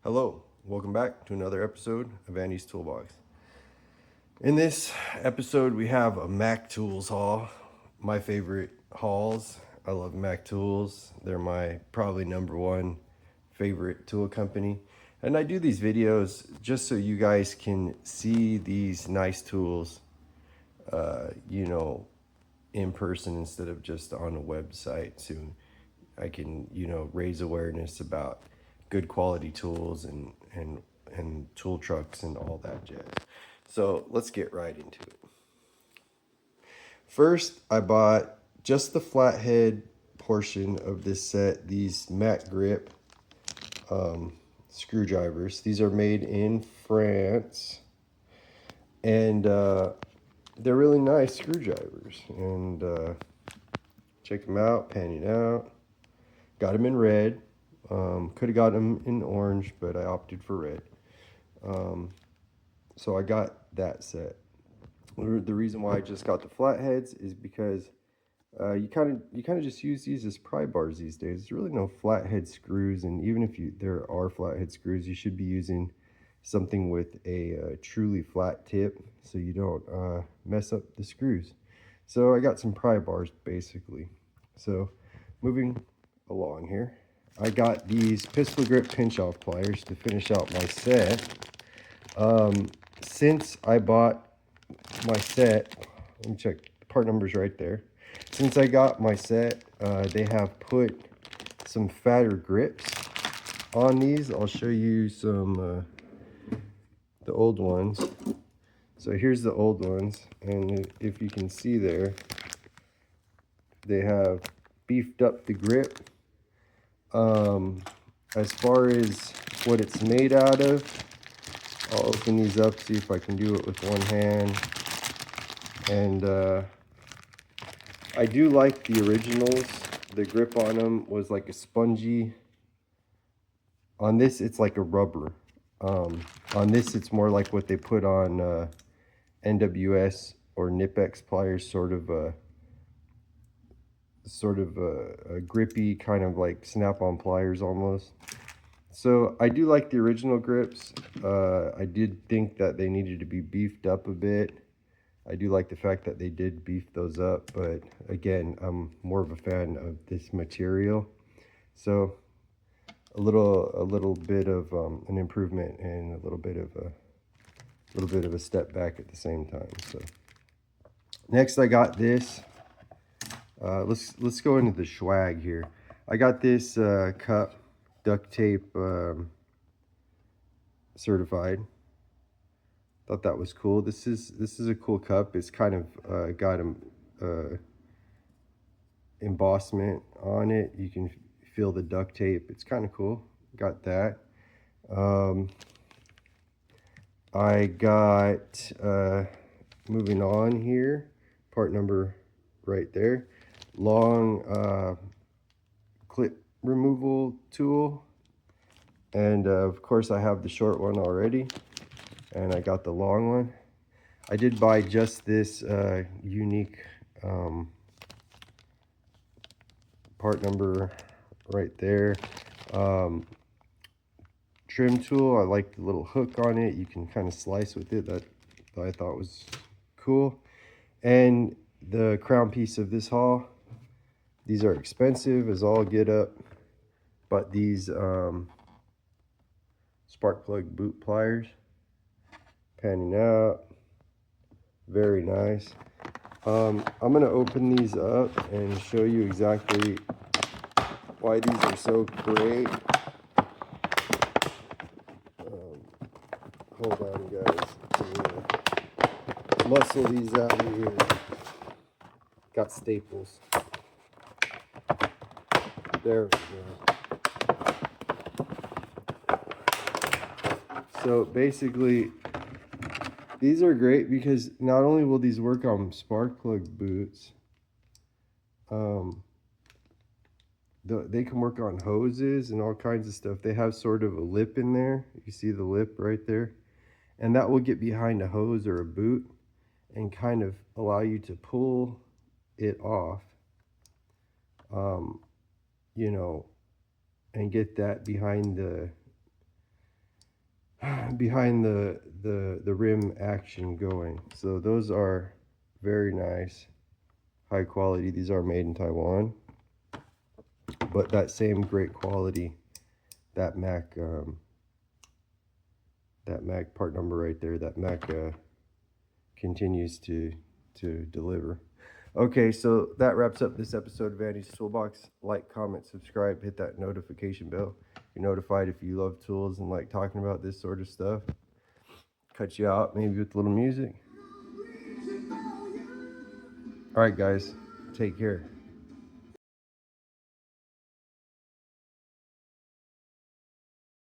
Hello, welcome back to another episode of Andy's Toolbox. In this episode, we have a Mac Tools haul. My favorite hauls. I love Mac Tools. They're my probably number one favorite tool company. And I do these videos just so you guys can see these nice tools, in person instead of just on a website. So I can, raise awareness about good quality tools and tool trucks and all that jazz. So let's get right into it. First, I bought just the flathead portion of this set, these Mac Grip screwdrivers. These are made in France, and they're really nice screwdrivers. And check them out, panning out. Got them in red. Could have got them in orange, but I opted for red. So I got that set. The reason why I just got the flatheads is because you kind of just use these as pry bars these days. There's really no flathead screws, and even if there are flathead screws, you should be using something with a truly flat tip so you don't mess up the screws. So I got some pry bars basically. So moving along here, I got these pistol grip pinch off pliers to finish out my set. Since I bought my set, let me check, the part numbers right there. Since I got my set, they have put some fatter grips on these. I'll show you some the old ones. So here's the old ones, and if you can see there, they have beefed up the grip. As far as what it's made out of, I'll open these up, see if I can do it with one hand. And I do like the originals. The grip on them was like a spongy. On this, it's like a rubber. On this, it's more like what they put on NWS or Nipex pliers, sort of a grippy kind of like snap-on pliers almost. So I do like the original grips. I did think that they needed to be beefed up a bit. I do like the fact that they did beef those up, but again, I'm more of a fan of this material. So a little bit of an improvement and a little bit of a step back at the same time. So next, I got this. Let's go into the swag here. I got this cup, duct tape certified. Thought that was cool. This is a cool cup. It's kind of got a embossment on it. You can feel the duct tape. It's kind of cool. Got that. I got moving on here, part number right there, long clip removal tool, and of course I have the short one already, and I got the long one. I did buy just this unique part number right there. Trim tool. I like the little hook on it. You can kind of slice with it. That I thought was cool. And the crown piece of this haul. These are expensive as all get up, but these spark plug boot pliers, panning out, very nice. I'm gonna open these up and show you exactly why these are so great. Hold on, guys. Muscle these out of here. Got staples. There we go. So basically, these are great because not only will these work on spark plug boots, they can work on hoses and all kinds of stuff. They have sort of a lip in there. You see the lip right there? And that will get behind a hose or a boot and kind of allow you to pull it off, and get that behind behind the rim action going. So those are very nice, high quality. These are made in Taiwan, but that same great quality, that Mac part number right there, that Mac continues to deliver. Okay, so that wraps up this episode of Andy's Toolbox. Like, comment, subscribe, hit that notification bell. You're notified if you love tools and like talking about this sort of stuff. Cut you out maybe with a little music. All right, guys, take care.